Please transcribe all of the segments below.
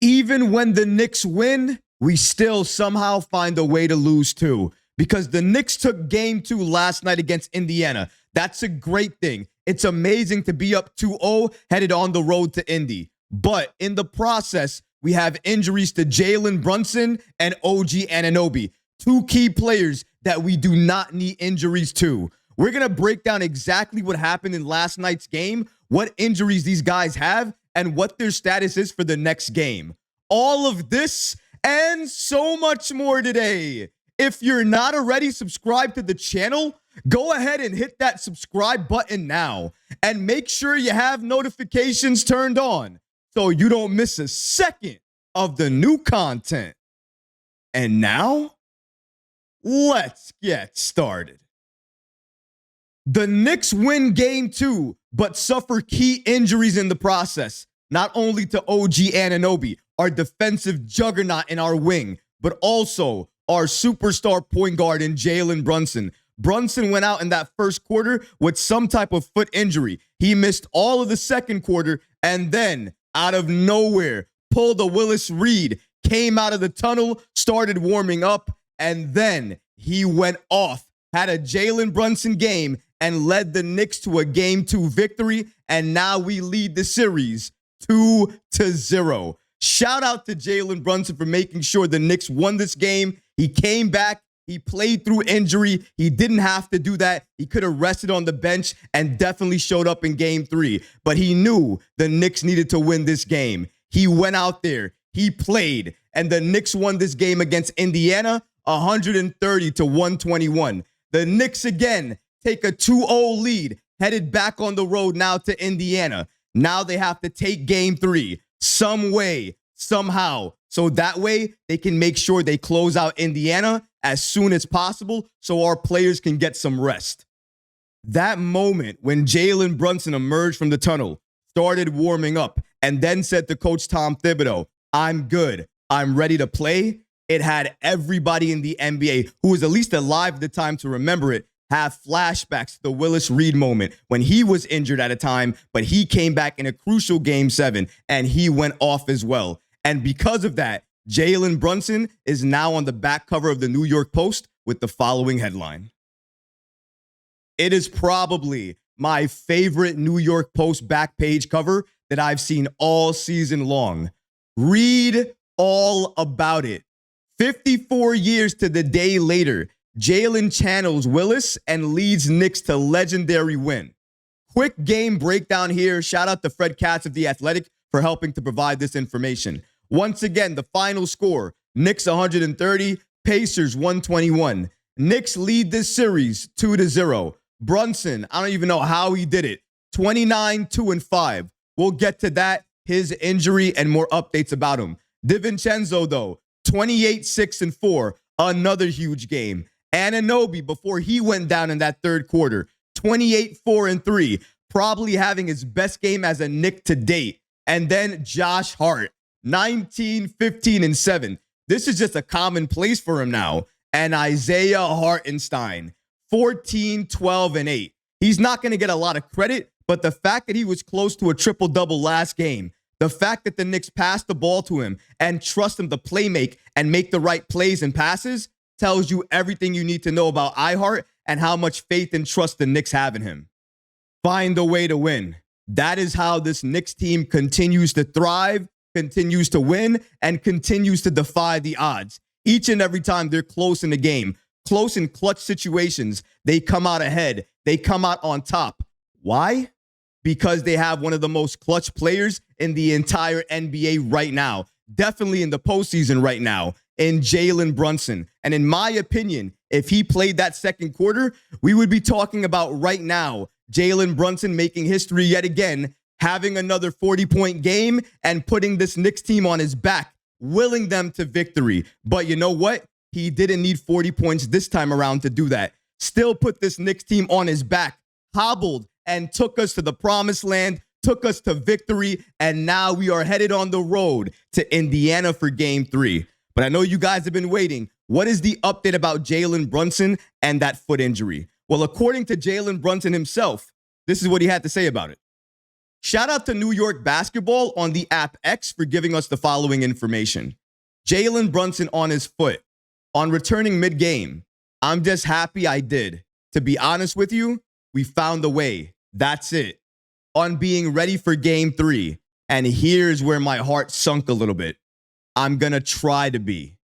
even when the Knicks win, we still somehow find a way to lose too. Because the Knicks took game 2 last night against Indiana. That's a great thing. It's amazing to be up 2-0 headed on the road to Indy. But in the process, we have injuries to Jalen Brunson and OG Anunoby, 2 key players that we do not need injuries to. We're going to break down exactly what happened in last night's game, what injuries these guys have, and what their status is for the next game. All of this and so much more today. If you're not already subscribed to the channel, go ahead and hit that subscribe button now. And make sure you have notifications turned on so you don't miss a second of the new content. And now, let's get started. The Knicks win game 2, but suffer key injuries in the process. Not only to OG Anunoby, our defensive juggernaut in our wing, but also our superstar point guard in Jalen Brunson. Brunson went out in that first quarter with some type of foot injury. He missed all of the second quarter and then, out of nowhere, pulled a Willis Reed, came out of the tunnel, started warming up, and then he went off, had a Jalen Brunson game, and led the Knicks to a Game 2 victory, and now we lead the series 2-0. Shout out to Jalen Brunson for making sure the Knicks won this game. He came back. He played through injury. He didn't have to do that. He could have rested on the bench and definitely showed up in game 3. But he knew the Knicks needed to win this game. He went out there. He played. And the Knicks won this game against Indiana 130-121. The Knicks again take a 2-0 lead, headed back on the road now to Indiana. Now they have to take game 3 some way, somehow. So that way they can make sure they close out Indiana as soon as possible so our players can get some rest. That moment when Jalen Brunson emerged from the tunnel, started warming up, and then said to Coach Tom Thibodeau, "I'm good. I'm ready to play." It had everybody in the NBA who was at least alive at the time to remember it have flashbacks to the Willis Reed moment when he was injured at a time, but he came back in a crucial game 7 and he went off as well. And because of that, Jalen Brunson is now on the back cover of the New York Post with the following headline. It is probably my favorite New York Post back page cover that I've seen all season long. Read all about it. 54 years to the day later, Jalen channels Willis and leads Knicks to legendary win. Quick game breakdown here. Shout out to Fred Katz of The Athletic for helping to provide this information. Once again, the final score, Knicks 130, Pacers 121. Knicks lead this series 2-0. Brunson, I don't even know how he did it, 29, 2-5. We'll get to that, his injury, and more updates about him. DiVincenzo, though, 28, 6-4, another huge game. Anunoby, before he went down in that third quarter, 28, 4-3, probably having his best game as a Knick to date. And then Josh Hart, 19, 15-7. This is just a commonplace for him now. And Isaiah Hartenstein, 14, 12-8. He's not going to get a lot of credit, but the fact that he was close to a triple-double last game, the fact that the Knicks passed the ball to him and trust him to playmake and make the right plays and passes tells you everything you need to know about iHeart and how much faith and trust the Knicks have in him. Find a way to win. That is how this Knicks team continues to thrive, continues to win, and continues to defy the odds. Each and every time they're close in the game, close in clutch situations, they come out ahead. They come out on top. Why? Because they have one of the most clutch players in the entire NBA right now. Definitely in the postseason right now, in Jalen Brunson. And in my opinion, if he played that second quarter, we would be talking about right now Jalen Brunson making history yet again, having another 40-point game and putting this Knicks team on his back, willing them to victory. But you know what? He didn't need 40 points this time around to do that. Still put this Knicks team on his back, hobbled, and took us to the promised land, took us to victory, and now we are headed on the road to Indiana for game 3. But I know you guys have been waiting. What is the update about Jalen Brunson and that foot injury? Well, according to Jalen Brunson himself, this is what he had to say about it. Shout out to New York Basketball on the app X for giving us the following information. Jalen Brunson on his foot. On returning mid-game. I'm just happy I did. To be honest with you, we found a way. That's it. On being ready for game 3. And here's where my heart sunk a little bit. I'm going to try to be.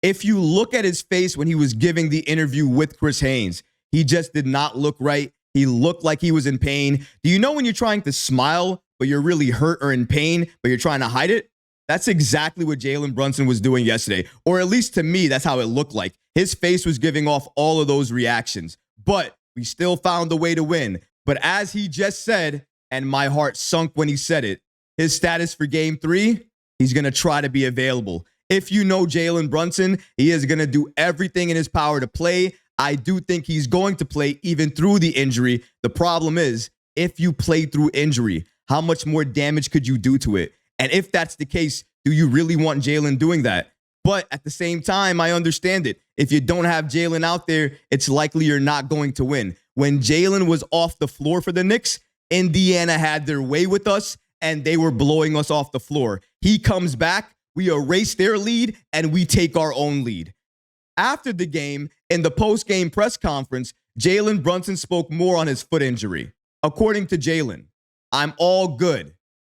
If you look at his face when he was giving the interview with Chris Haynes, he just did not look right. He looked like he was in pain. Do you know when you're trying to smile, but you're really hurt or in pain, but you're trying to hide it? That's exactly what Jalen Brunson was doing yesterday. Or at least to me, that's how it looked like. His face was giving off all of those reactions. But we still found a way to win. But as he just said, and my heart sunk when he said it, his status for game 3, he's going to try to be available. If you know Jalen Brunson, he is going to do everything in his power to play. I do think he's going to play even through the injury. The problem is, if you play through injury, how much more damage could you do to it? And if that's the case, do you really want Jalen doing that? But at the same time, I understand it. If you don't have Jalen out there, it's likely you're not going to win. When Jalen was off the floor for the Knicks, Indiana had their way with us, and they were blowing us off the floor. He comes back, we erase their lead, and we take our own lead. After the game, in the post-game press conference, Jalen Brunson spoke more on his foot injury. According to Jalen, I'm all good.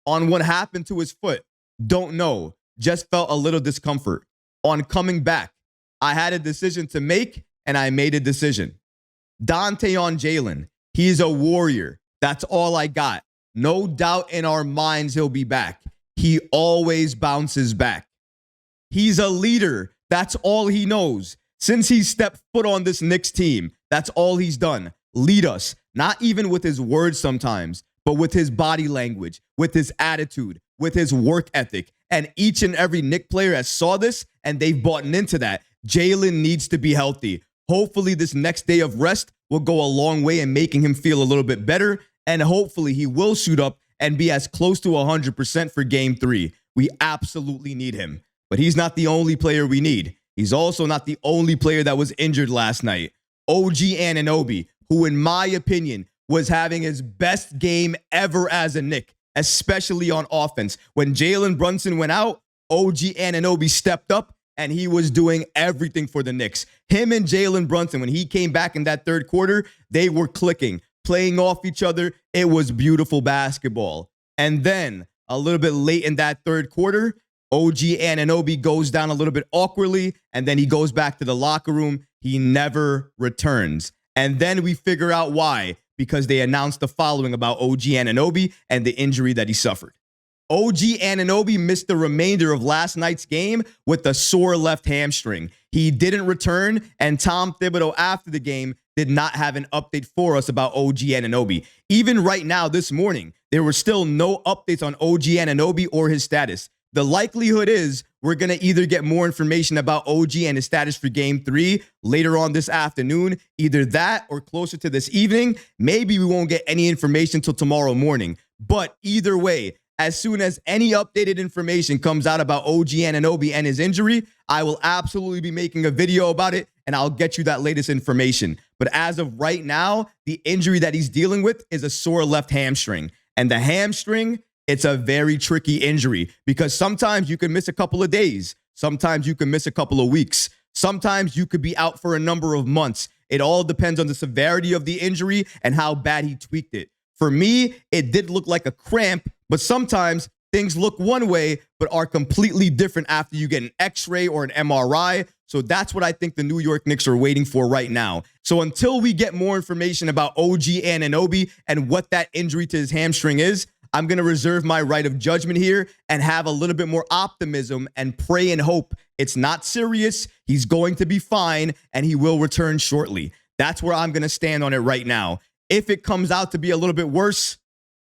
On what happened to his foot, don't know. Just felt a little discomfort. On coming back, I had a decision to make, and I made a decision. Dante on Jalen. He's a warrior. That's all I got. No doubt in our minds he'll be back. He always bounces back. He's a leader. That's all he knows. Since he stepped foot on this Knicks team, that's all he's done. Lead us. Not even with his words sometimes, but with his body language, with his attitude, with his work ethic. And each and every Knicks player has saw this, and they've bought into that. Jalen needs to be healthy. Hopefully this next day of rest will go a long way in making him feel a little bit better. And hopefully he will suit up and be as close to 100% for game 3. We absolutely need him. But he's not the only player we need. He's also not the only player that was injured last night. OG Anunoby, who in my opinion was having his best game ever as a Knick, especially on offense. When Jalen Brunson went out, OG Anunoby stepped up and he was doing everything for the Knicks. Him and Jalen Brunson, when he came back in that third quarter, they were clicking, playing off each other. It was beautiful basketball. And then a little bit late in that third quarter, OG Anunoby goes down a little bit awkwardly, and then he goes back to the locker room. He never returns. And then we figure out why, because they announced the following about OG Anunoby and the injury that he suffered. OG Anunoby missed the remainder of last night's game with a sore left hamstring. He didn't return, and Tom Thibodeau after the game did not have an update for us about OG Anunoby. Even right now, this morning, there were still no updates on OG Anunoby or his status. The likelihood is we're going to either get more information about OG and his status for game 3 later on this afternoon, either that or closer to this evening. Maybe we won't get any information until tomorrow morning. But either way, as soon as any updated information comes out about OG Anunoby and his injury, I will absolutely be making a video about it, and I'll get you that latest information. But as of right now, the injury that he's dealing with is a sore left hamstring. And the hamstring, it's a very tricky injury because sometimes you can miss a couple of days. Sometimes you can miss a couple of weeks. Sometimes you could be out for a number of months. It all depends on the severity of the injury and how bad he tweaked it. For me, it did look like a cramp, but sometimes things look one way but are completely different after you get an X-ray or an MRI. So that's what I think the New York Knicks are waiting for right now. So until we get more information about OG Anunoby and what that injury to his hamstring is, I'm going to reserve my right of judgment here and have a little bit more optimism and pray and hope it's not serious. He's going to be fine and he will return shortly. That's where I'm going to stand on it right now. If it comes out to be a little bit worse,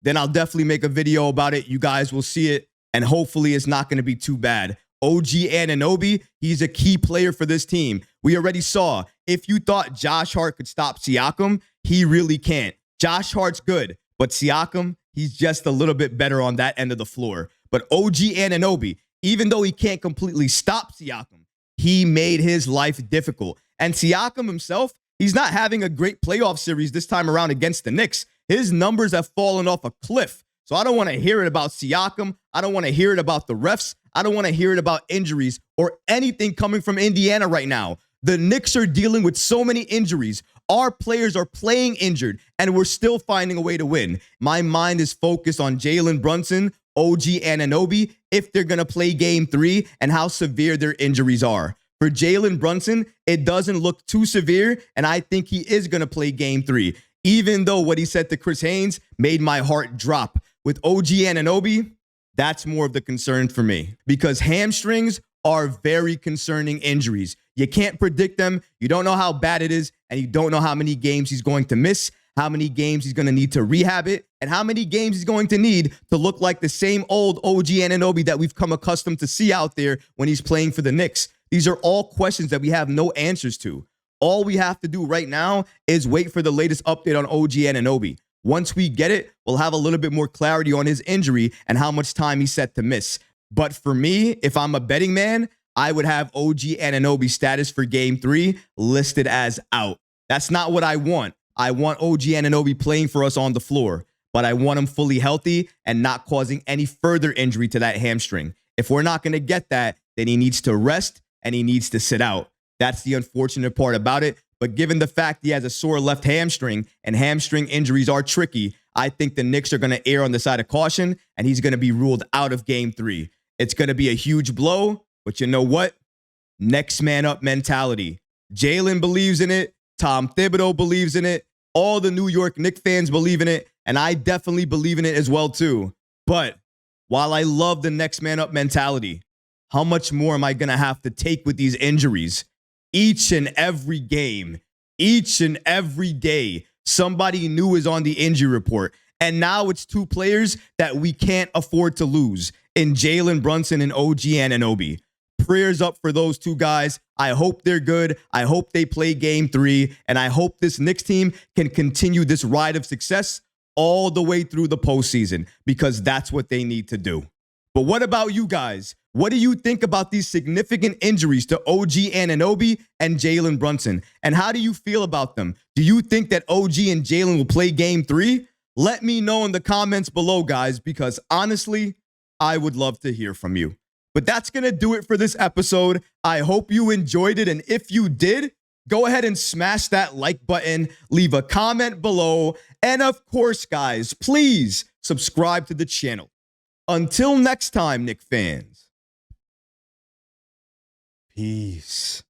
then I'll definitely make a video about it. You guys will see it, and hopefully it's not going to be too bad. OG Anunoby, he's a key player for this team. We already saw, if you thought Josh Hart could stop Siakam, he really can't. Josh Hart's good, but Siakam, he's just a little bit better on that end of the floor. But OG Anunoby, even though he can't completely stop Siakam, he made his life difficult. And Siakam himself, he's not having a great playoff series this time around against the Knicks. His numbers have fallen off a cliff. So I don't want to hear it about Siakam. I don't want to hear it about the refs. I don't want to hear it about injuries or anything coming from Indiana right now. The Knicks are dealing with so many injuries. Our players are playing injured, and we're still finding a way to win. My mind is focused on Jalen Brunson, OG Anunoby, if they're going to play game 3 and how severe their injuries are. For Jalen Brunson, it doesn't look too severe, and I think he is going to play game 3, even though what he said to Chris Haynes made my heart drop. With OG Anunoby, that's more of the concern for me, because hamstrings are very concerning injuries. You can't predict them. You don't know how bad it is, and you don't know how many games he's going to miss, how many games he's going to need to rehab it, and how many games he's going to need to look like the same old OG Anunoby that we've come accustomed to see out there when he's playing for the Knicks. These are all questions that we have no answers to. All we have to do right now is wait for the latest update on OG Anunoby. Once we get it, we'll have a little bit more clarity on his injury and how much time he's set to miss. But for me, if I'm a betting man, I would have OG Anunoby status for game 3 listed as out. That's not what I want. I want OG Anunoby playing for us on the floor, but I want him fully healthy and not causing any further injury to that hamstring. If we're not going to get that, then he needs to rest and he needs to sit out. That's the unfortunate part about it. But given the fact he has a sore left hamstring and hamstring injuries are tricky, I think the Knicks are going to err on the side of caution and he's going to be ruled out of game 3. It's going to be a huge blow, but you know what? Next man up mentality. Jalen believes in it. Tom Thibodeau believes in it. All the New York Knicks fans believe in it. And I definitely believe in it as well, too. But while I love the next man up mentality, how much more am I going to have to take with these injuries? Each and every game, each and every day, somebody new is on the injury report. And now it's 2 players that we can't afford to lose in Jalen Brunson and OG Anunoby. Prayers up for those 2 guys. I hope they're good. I hope they play game 3. And I hope this Knicks team can continue this ride of success all the way through the postseason, because that's what they need to do. But what about you guys? What do you think about these significant injuries to OG Anunoby and Jalen Brunson? And how do you feel about them? Do you think that OG and Jalen will play game 3? Let me know in the comments below, guys, because honestly, I would love to hear from you. But that's going to do it for this episode. I hope you enjoyed it. And if you did, go ahead and smash that like button, leave a comment below. And of course, guys, please subscribe to the channel. Until next time, Knicks fans. Peace.